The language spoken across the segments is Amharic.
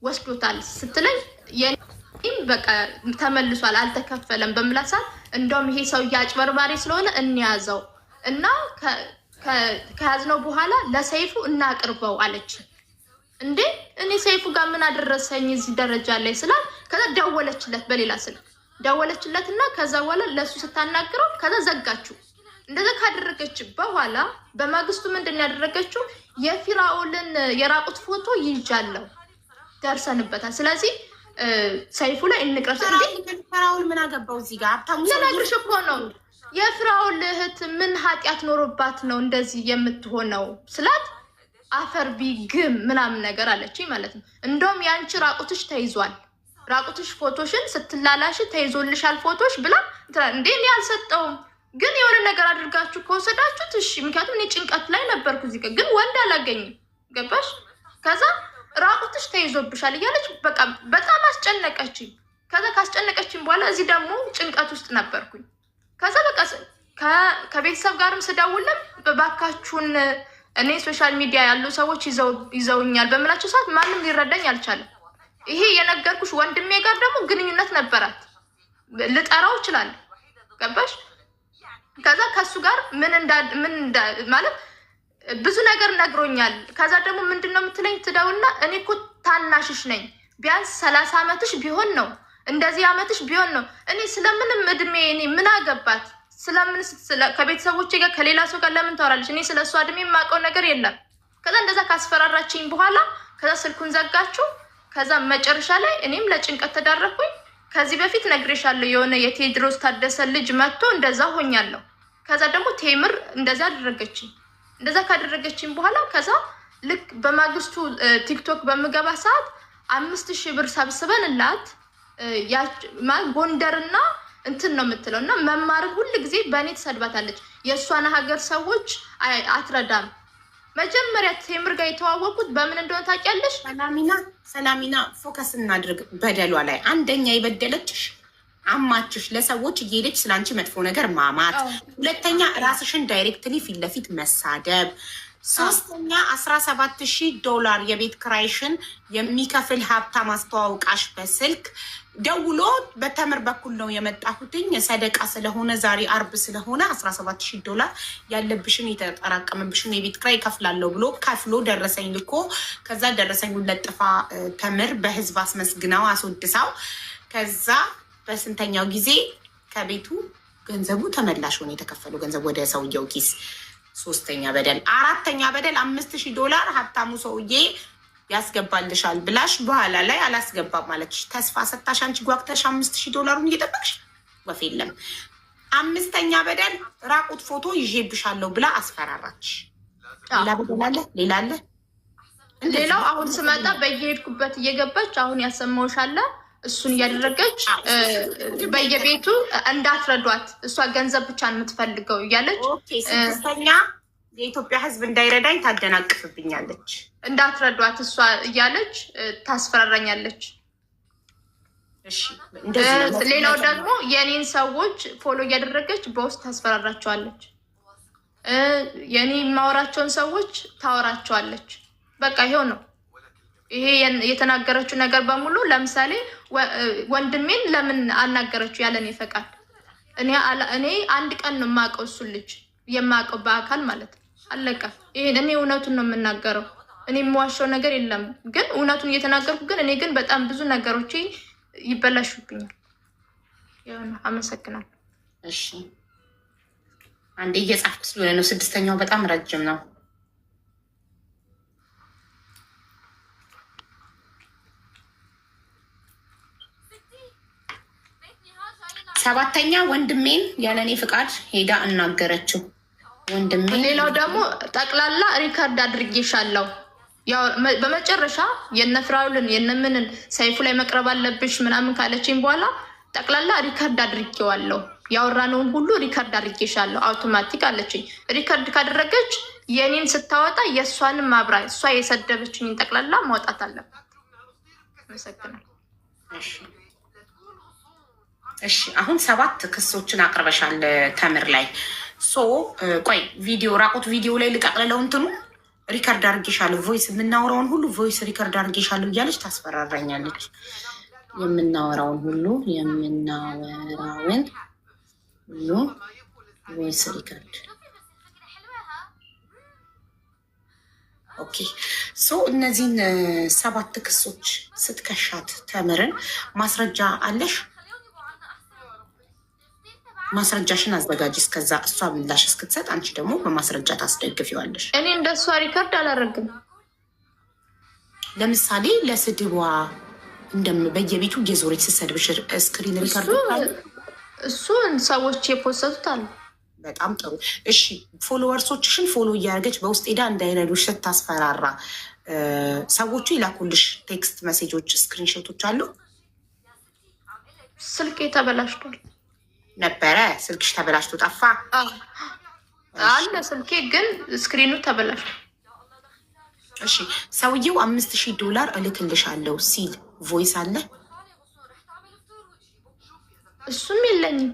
ወስዶታል ስትለኝ የኔም በቃ ተመልሷል አልተከፈለም በምላሳት እንደውም ይሄ ሰው አጭበርባሪ ስለሆነ እንያዘው እና ከያዝነው በኋላ ለሰይፉ እናቅርበው አለች። እንዴ እኔ ሰይፉ ጋር ምን አደረሰኝ እዚህ ደረጃ ላይ ስላል ከዛ ደወለችለት በሌላ ስልክ ደወለችለትና ከዛ በኋላ ለሱ ስታናግረው ከዛ ዘጋችሁ። እንደዛ ካደረገች በኋላ በማግስቱ ምንድን ያደረገችው የፊራኦልን የራቁት ፎቶ ይይዣለሁ ደርሰንበታል። ስለዚህ ሰይፉ ላይ እንቅረስ እንዴ ፊራኦል ምን አገባው እዚህ ጋር አታሙ ለነግርሽ እኮ ነው የፊራኦል እህት ምን ኃጢአት ኖሮባት ነው እንደዚህ የምትሆነው ስላት አፈር ቢግም ምናምን ነገር አለችኝ ማለት ነው። እንደውም ያንቺ ራቁትሽ ተይዟል ራቁትሽ ፎቶሽን ስትላላሽ ተይዞልሻል ፎቶሽ ብላ እንዴ እኔ አልሰጠውም ግን የሆነ ነገር አድርጋችሁ ከወሰዳችሁት እሺ ምክንያቱም እኔ ጭንቀት ላይ ነበርኩ እዚህ ግን ወንድ አላገኝም ገባሽ ከዛ ራቁትሽ ተይዞብሻል እያለች በቃ በጣም አስጨነቀችኝ። ከዛ ካስጨነቀችኝ በኋላ እዚህ ደግሞ ጭንቀት ውስጥ ነበርኩኝ። ከዛ በቃ ከቤተሰብ ጋርም ስደውልም በባካችሁን እኔ ሶሻል ሚዲያ ያሉ ሰዎች ይዘውኛል በምላቸው ሰዓት ማንም ሊረዳኝ አልቻለም። ይሄ የነገርኩሽ ወንድሜ ጋር ደግሞ ግንኙነት ነበራት ልጠራው ይችላል ገባሽ ከዛ ከሱ ጋር ምን ማለት ብዙ ነገር ነግሮኛል። ከዛ ደግሞ ምንድነው የምትለኝ ትደውልና እኔ እኮ ታናሽሽ ነኝ ቢያንስ 30 ዓመትሽ ቢሆን ነው እንደዚህ ዓመትሽ ቢሆን ነው እኔ ስለምንም እድሜ እኔ ምን አገባት ስለምን ከቤተሰቦቼ ጋር ከሌላ ሰው ጋር ለምን ታወራለች እኔ ስለሷ እድሜ የማውቀው ነገር የለም። ከዛ እንደዛ ካስፈራራችኝ በኋላ ከዛ ስልኩን ዘጋችሁ። ከዛ መጨረሻ ላይ እኔም ለጭንቀት ተዳረኩኝ። ከዚህ በፊት ነግሬሻለሁ የሆነ የቴድሮስ ታደሰ ልጅ መጥቶ እንደዛ ሆኛለሁ። ከዛ ደግሞ ቴምር እንደዛ አደረገችኝ። እንደዛ ካደረገችኝ በኋላ ከዛ ልክ በማግስቱ ቲክቶክ በምገባ ሰዓት 5000 ብር ሰብስበንላት ጎንደርና እንትን ነው የምትለው እና መማር ሁሉ ጊዜ በእኔ ትሰድባታለች። የእሷን ሀገር ሰዎች አትረዳም። መጀመሪያ ቴምር ጋር የተዋወቁት በምን እንደሆነ ታውቂያለሽ? ሰላሚና ፎከስ እናድርግ በደሏ ላይ። አንደኛ የበደለችሽ አማችሽ ለሰዎች እየሄደች ስለአንቺ መጥፎ ነገር ማማት፣ ሁለተኛ ራስሽን ዳይሬክትሊ ፊት ለፊት መሳደብ፣ ሶስተኛ $17,000 የቤት ክራይሽን የሚከፍል ሀብታም አስተዋውቃሽ በስልክ ደውሎ በተምር በኩል ነው የመጣሁትኝ ሰደቃ ስለሆነ ዛሬ አርብ ስለሆነ $17,000 ያለብሽን የተጠራቀመብሽን የቤት ክራይ ከፍላለሁ ብሎ ከፍሎ ደረሰኝ ልኮ ከዛ ደረሰኙን ለጥፋ ተምር በህዝብ አስመስግናው አስወድሳው ከዛ በስንተኛው ጊዜ ከቤቱ ገንዘቡ ተመላሽ ሆነ የተከፈለው ገንዘብ ወደ ሰውየው ኪስ። ሶስተኛ በደል። አራተኛ በደል $5,000 ሀብታሙ ሰውዬ ያስገባልሻል ብላሽ በኋላ ላይ አላስገባም ማለትሽ ተስፋ ሰታሽ አንቺ ጓግተሽ $5,000 እየጠበቅሽ ወፍ የለም። አምስተኛ በደል ራቁት ፎቶ ይዤብሻለሁ ብላ አስፈራራች። ሌላ በደል አለ? ሌላ አለ? ሌላው አሁን ስመጣ በየሄድኩበት እየገባች አሁን ያሰማውሽ አለ እሱን እያደረገች በየቤቱ እንዳትረዷት እሷ ገንዘብ ብቻ የምትፈልገው እያለች ስድስተኛ የኢትዮጵያ ሕዝብ እንዳይረዳኝ ታደናቅፍብኛለች። እንዳትረዷት እሷ እያለች ታስፈራራኛለች። ሌላው ደግሞ የኔን ሰዎች ፎሎ እያደረገች በውስጥ ታስፈራራቸዋለች። የኔ የማወራቸውን ሰዎች ታወራቸዋለች። በቃ ይሄው ነው። ይሄ የተናገረችው ነገር በሙሉ ለምሳሌ ወንድሜን ለምን አናገረችው ያለኔ ፈቃድ? እኔ አንድ ቀን ነው የማውቀው እሱን ልጅ የማውቀው በአካል ማለት ነው። አለቀ። ይሄን እኔ እውነቱን ነው የምናገረው። እኔ የምዋሸው ነገር የለም። ግን እውነቱን እየተናገርኩ ግን እኔ ግን በጣም ብዙ ነገሮች ይበላሹብኛል። ያው ነው። አመሰግናለሁ። እሺ አንዴ እየጻፍኩ ስለሆነ ነው። ስድስተኛው በጣም ረጅም ነው። ሰባተኛ ወንድሜን ያለኔ ፍቃድ ሄዳ እናገረችው። ወንድሜ ሌላው ደግሞ ጠቅላላ ሪከርድ አድርጌሻለሁ። ያው በመጨረሻ የነፍራውልን የነምንን ሰይፉ ላይ መቅረብ አለብሽ ምናምን ካለችኝ በኋላ ጠቅላላ ሪከርድ አድርጌዋለሁ። ያወራነውን ሁሉ ሪከርድ አድርጌሻለሁ አውቶማቲክ አለችኝ። ሪከርድ ካደረገች የኔን ስታወጣ የእሷንም ማብራ እሷ የሰደበችኝን ጠቅላላ ማውጣት አለባት። አመሰግናለሁ። እሺ አሁን 7 ክሶችን አቅርበሻል ተምር ላይ። ቆይ ቪዲዮ ራቁት ቪዲዮ ላይ ልጠቅልለው እንትኑ ሪከርድ አድርጌሻለሁ፣ ቮይስ የምናወራውን ሁሉ ቮይስ ሪከርድ አድርጌሻለሁ እያለች ታስፈራራኛለች። የምናወራውን ሁሉ ቮይስ ሪከርድ። ኦኬ ሶ እነዚህን 7 ክሶች ስትከሻት ተምርን ማስረጃ አለሽ? ማስረጃሽን አዘጋጅ። እስከዛ እሷ ምላሽ እስክትሰጥ አንቺ ደግሞ በማስረጃ ታስደግፊዋለሽ። እኔ እንደሷ ሪከርድ አላደርግም። ለምሳሌ ለስድቧ በየቤቱ የዞረች ስትሰድብሽ ስክሪን ሪከርድ እሱን ሰዎች የፖሰቱት አሉ። በጣም ጥሩ እሺ። ፎሎወርሶችሽን ፎሎ እያደረገች በውስጥ ሄዳ እንዳይረዱሽ ስታስፈራራ ሰዎቹ ይላኩልሽ ቴክስት ሜሴጆች፣ ስክሪንሾቶች አሉ? ስልኬ ተበላሽቷል ነበረ። ስልክሽ ተበላሽቶ ጠፋ? አለ ስልኬ ግን ስክሪኑ ተበላሽቷል። እሺ ሰውየው $5000 እልክልሻለሁ ሲል ቮይስ አለ? እሱም የለኝም።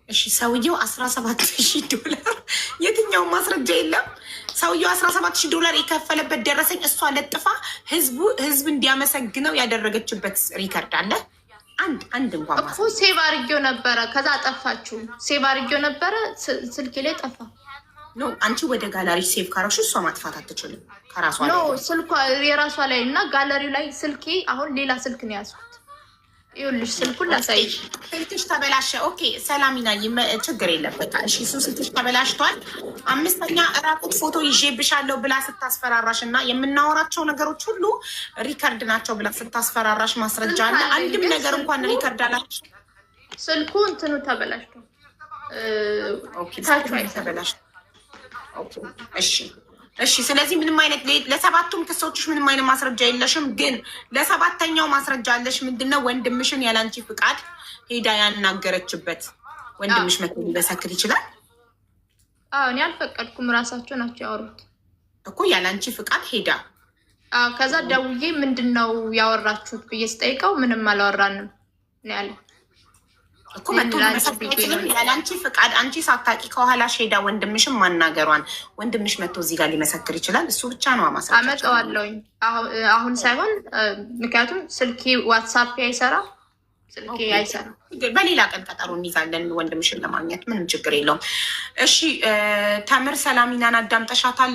እሺ ሰውየው $17000 የትኛው ማስረጃ የለም። ሰውየው $17000 የከፈለበት ደረሰኝ እሷ ለጥፋ ህዝብ እንዲያመሰግነው ያደረገችበት ሪከርድ አለ? አንድ እንኳን እኮ ሴቭ አድርጌው ነበረ። ከዛ ጠፋችሁ። ሴቭ አድርጌው ነበረ ስልኬ ላይ ጠፋ። ኖ አንቺ ወደ ጋላሪ ሴቭ ካረሽ እሷ ማጥፋት አትችልም ከራሷ ላይ። ኖ ስልኳ የራሷ ላይ እና ጋለሪው ላይ ስልኬ አሁን ሌላ ስልክ ነው ያዝኩት። ይኸውልሽ ስልኩን ላሳይሽ። ስልክሽ ተበላሸ። ኦኬ ሰላሚና ችግር የለበታ። እሺ እሱ ስልክሽ ተበላሽቷል። 5ኛ እራቁት ፎቶ ይዤብሻለሁ ብላ ስታስፈራራሽ እና የምናወራቸው ነገሮች ሁሉ ሪከርድ ናቸው ብላ ስታስፈራራሽ ማስረጃ አለ? አንድም ነገር እንኳን ሪከርድ አላችሁ? ስልኩ እንትኑ ተበላሽቷል። ተበላሽ። እሺ እሺ። ስለዚህ ምንም አይነት ለ7ቱም ክሶችሽ ምንም አይነት ማስረጃ የለሽም። ግን ለ7ኛው ማስረጃ አለሽ። ምንድነው? ወንድምሽን ያላንቺ ፍቃድ ሄዳ ያናገረችበት። ወንድምሽ መቶ ሊመሰክር ይችላል? እኔ አልፈቀድኩም። ራሳቸው ናቸው ያወሩት እኮ ያላንቺ ፍቃድ ሄዳ። ከዛ ደውዬ ምንድነው ያወራችሁት ብዬ ስጠይቀው ምንም አላወራንም ነው ያለ እኮ መቶ ሊመሰክር ያላንቺ ፍቃድ አንቺ ሳታቂ ከኋላሽ ሄዳ ወንድምሽን ማናገሯን ወንድምሽ መቶ እዚህ ጋር ሊመሰክር ይችላል። እሱ ብቻ ነው ማስረጃ። አመጣዋለሁኝ አሁን ሳይሆን ምክንያቱም ስልኬ ዋትሳፕ አይሰራ፣ ስልኬ አይሰራ። በሌላ ቀን ቀጠሮ እንይዛለን ወንድምሽን ለማግኘት፣ ምንም ችግር የለውም። እሺ ተምር ሰላሚናን አዳምጠሻታል?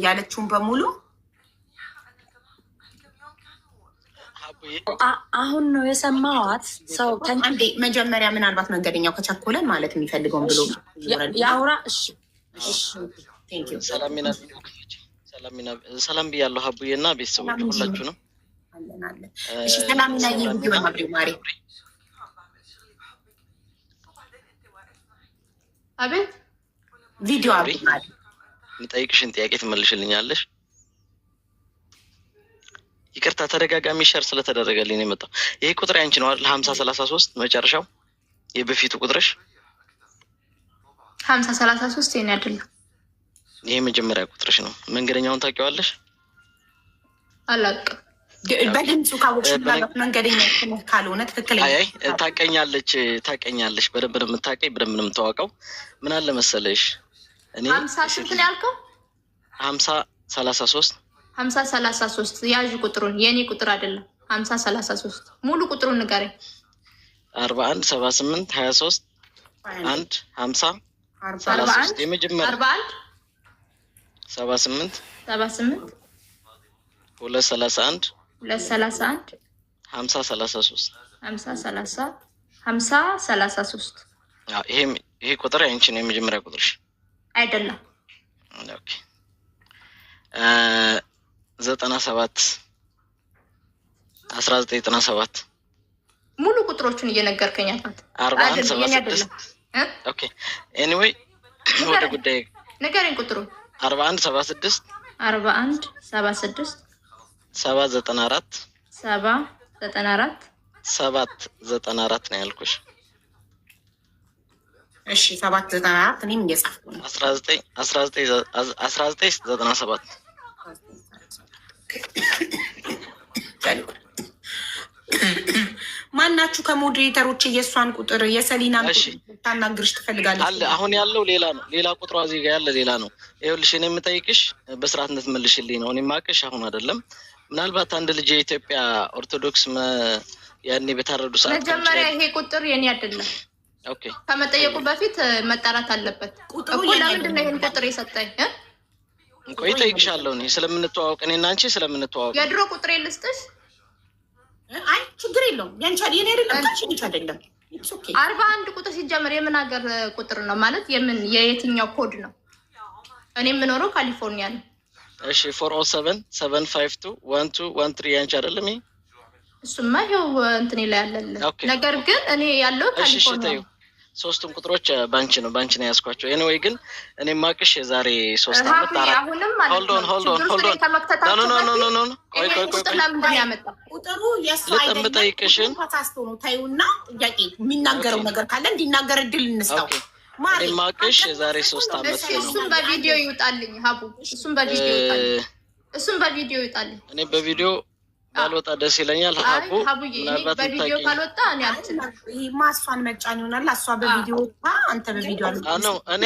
ያለችውን በሙሉ አሁን ነው የሰማዋት። ሰው አንዴ መጀመሪያ ምናልባት መንገደኛው ከቸኮለ ማለት የሚፈልገውን ብሎ ያውራ። ሰላም ብያለሁ ሀቡዬ እና ቤተሰቦች ሁላችሁ ነው። ሰላሚና ቪዲዮ ማብሪ ማሪ አቤት ቪዲዮ አብሪ የምጠይቅሽን ጥያቄ ትመልሽልኛለሽ? ይቅርታ ተደጋጋሚ ሸር ስለተደረገልኝ ነው የመጣው። ይሄ ቁጥር ያንቺ ነው አይደል? 5033 መጨረሻው የበፊቱ ቁጥርሽ 5033 የኔ አይደለም። ይሄ መጀመሪያ ቁጥርሽ ነው። መንገደኛውን ታውቂዋለሽ? አላውቅም። በድምፁ ካወቅሽ መንገደኛ ካልሆነ ትክክለኛ አይ ታውቀኛለሽ። በደንብ ነው የምታውቀኝ፣ በደንብ ነው የምታውቀው። ምን አለ መሰለሽ እኔ 50 ስንት ነው ያልከው? 5033 5033 ያዥ ቁጥሩን፣ የኔ ቁጥር አይደለም። 5033 ሙሉ ቁጥሩን ንገረኝ። 41 78 23 1 50 33 የመጀመሪያ 41 78 78 231 231 50 33 50 30 50 33 ይሄ ቁጥር ያንቺ ነው የመጀመሪያ ቁጥርሽ አይደለም? ኦኬ 97 1997 ሙሉ ቁጥሮቹን እየነገርከኝ አጣት 41 76 ኦኬ ኤኒዌይ ወደ ጉዳይ ንገረኝ ቁጥሩን። 41 76 41 76 794 794 794 ነው ያልኩሽ። እሺ 794 እኔም እየጻፍኩ ነው። 1997 ማና ማናችሁ ከሞዴሬተሮች የእሷን ቁጥር የሰሊናን ቁጥር ታናግርሽ ትፈልጋለች? አለ አሁን ያለው ሌላ ነው። ሌላ ቁጥሯ እዚህ ጋር ያለ ሌላ ነው። ይኸውልሽ እኔ የምጠይቅሽ በስርዓት እንድትመልሽልኝ ነው። እኔ ማቅሽ አሁን አይደለም። ምናልባት አንድ ልጅ የኢትዮጵያ ኦርቶዶክስ ያኔ በታረዱ ሰዓት መጀመሪያ ይሄ ቁጥር የኔ አይደለም። ኦኬ ከመጠየቁ በፊት መጣራት አለበት። ቁጥሩ ለምንድን ነው ይሄን ቁጥር የሰጠኝ? ቆይ እጠይቅሻለሁ። እኔ ስለምንተዋወቅ እኔና አንቺ ስለምንተዋወቅ የድሮ ቁጥር ልስጥሽ? አይ ችግር የለውም። ያንቺ የኔ አይደለም ታችንሽ አይደለም። 41 ቁጥር ሲጀመር የምን ሀገር ቁጥር ነው ማለት የምን የየትኛው ኮድ ነው? እኔ የምኖረው ካሊፎርኒያ ነው። እሺ 407-752-1213 ያንቺ አይደለም ይሄ? እሱማ ይኸው እንትን ላይ ያለለ። ነገር ግን እኔ ያለው ካሊፎርኒያ ነው። ሶስቱም ቁጥሮች ባንቺ ነው ያስኳቸው። ኤኒዌይ ግን እኔ ማቅሽ የዛሬ 3 አመት አሁንም ማለት ነው። ሆልድ ኦን ኖ ቁጥሩ የሳይደን ተሳስቶ ነው። ታዩና ጥያቄ የሚናገረው ነገር ካለ እንዲናገር እድል እንስጠው። እኔ ማቅሽ የዛሬ 3 አመት ነው። እሱም በቪዲዮ ይውጣልኝ ሀቡ። እሱም በቪዲዮ ይውጣልኝ። እኔ በቪዲዮ ባልወጣ ደስ ይለኛል። ሀቡዬ በቪዲዮ ካልወጣ እኔ አልችልም። ይሄ ማስፋን መጫን ይሆናል። እሷ በቪዲዮ አንተ በቪዲዮ ነው። እኔ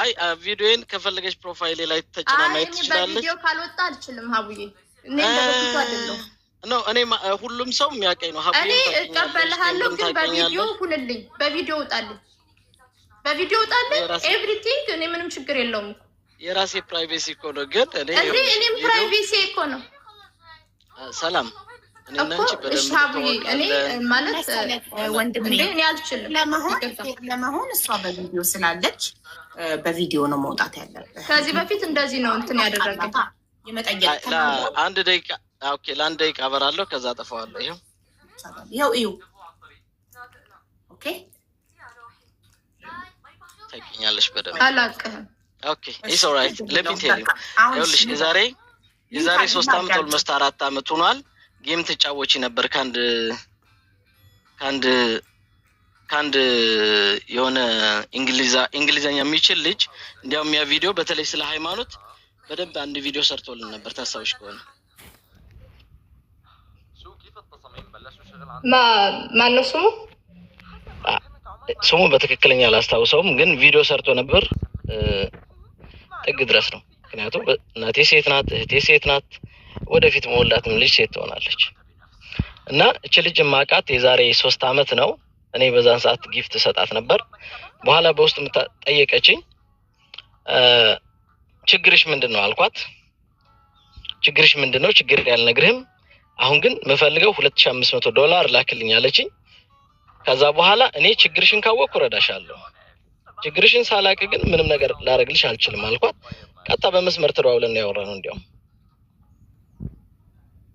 አይ ቪዲዮን ከፈለገች ፕሮፋይሌ ላይ ተጭና ማየት ትችላለች። በቪዲዮ ካልወጣ አልችልም ሀቡዬ። እኔ እንደበፊቱ አይደለም ነው። እኔ ሁሉም ሰው የሚያቀኝ ነው ሀቡዬ። እኔ እቀበልሃለሁ ግን በቪዲዮ ሁንልኝ። በቪዲዮ ውጣልኝ። ኤቭሪቲንግ እኔ ምንም ችግር የለውም። የራሴ ፕራይቬሲ እኮ ነው። ግን እኔም ፕራይቬሲ እኮ ነው። ሰላም እኔና አንቺ በደንብ እኔ ማለት ወንድም እኔ አልችልም ለመሆን እሷ በቪዲዮ ስላለች በቪዲዮ ነው መውጣት ያለበት። ከዚህ በፊት እንደዚህ ነው እንትን ያደረገው የመጠየቅ ለአንድ ደቂቃ ኦኬ፣ ለአንድ ደቂቃ አበራለሁ ከዛ አጠፋዋለሁ። ይኸው እዩ። ኦኬ ታውቂኛለሽ በደንብ አላውቅህም። ኦኬ ኢትስ ኦልራይት ሌት ሚ ቴል ዩ። ይኸውልሽ የዛሬ 3 አመት ኦልሞስት 4 አመት ሆኗል። ጌም ተጫወቺ ነበር ከአንድ የሆነ እንግሊዘኛ የሚችል ልጅ። እንዲያውም ያ ቪዲዮ በተለይ ስለ ሃይማኖት በደንብ አንድ ቪዲዮ ሰርቶልን ነበር ታስታውሽ ከሆነ። ማነው ስሙ? ስሙ በትክክለኛ አላስታውሰውም፣ ግን ቪዲዮ ሰርቶ ነበር። ጥግ ድረስ ነው። ምክንያቱም እናቴ ሴት ናት፣ እህቴ ሴት ናት፣ ወደፊት መወላትም ልጅ ሴት ትሆናለች። እና እቺ ልጅ ማቃት የዛሬ 3 አመት ነው። እኔ በዛን ሰዓት ጊፍት ሰጣት ነበር። በኋላ በውስጥ ጠየቀችኝ። ችግርሽ ምንድነው አልኳት። ችግርሽ ምንድነው? ችግር ያልነግርህም፣ አሁን ግን የምፈልገው $2500 ላክልኝ አለችኝ። ከዛ በኋላ እኔ ችግርሽን ካወቅኩ እረዳሻለሁ፣ ችግርሽን ሳላቅ ግን ምንም ነገር ላረግልሽ አልችልም አልኳት። ቀጣ በመስመር ተደዋውለን ያወራነው እንዲያውም።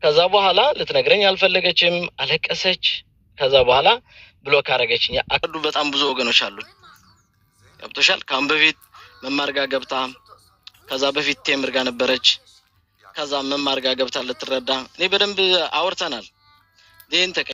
ከዛ በኋላ ልትነግረኝ አልፈለገችም፣ አለቀሰች። ከዛ በኋላ ብሎክ አረገችኝ። አቀዱ በጣም ብዙ ወገኖች አሉ። ገብቶሻል? ካሁን በፊት መማር ጋር ገብታ፣ ከዛ በፊት ቴምር ጋር ነበረች፣ ከዛ መማር ጋር ገብታ ልትረዳ እኔ በደንብ አውርተናል።